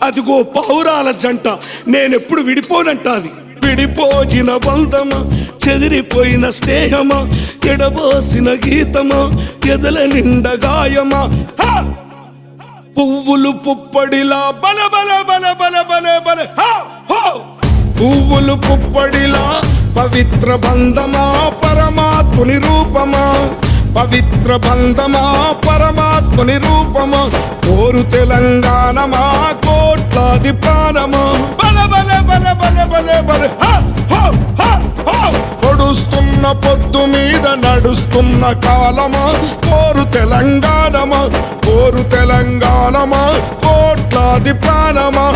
అదిగో పౌరాల జంట నేనెప్పుడు విడిపోనంటాది. విడిపోయిన బంధమా, చెదిరిపోయిన స్నేహమా, ఎడబోసిన గీతమా, ఎదల నిండ గాయమా. పువ్వులు పుప్పడిలా బల బల బల బల బల బల పువ్వులు పుప్పడిలా పవిత్ర బంధమా, పరమాత్ముని రూపమా. పవిత్ర బంధమా, పరమాత్ముని రూపమా. కోరు తెలంగాణమా, కోట్లాది ప్రాణమా. బల బల బల బల బల బల పొడుస్తున్న పొద్దు మీద నడుస్తున్న కాలమా. కోరు తెలంగాణమా, కోరు తెలంగాణమా, కోట్లాది ప్రాణమా.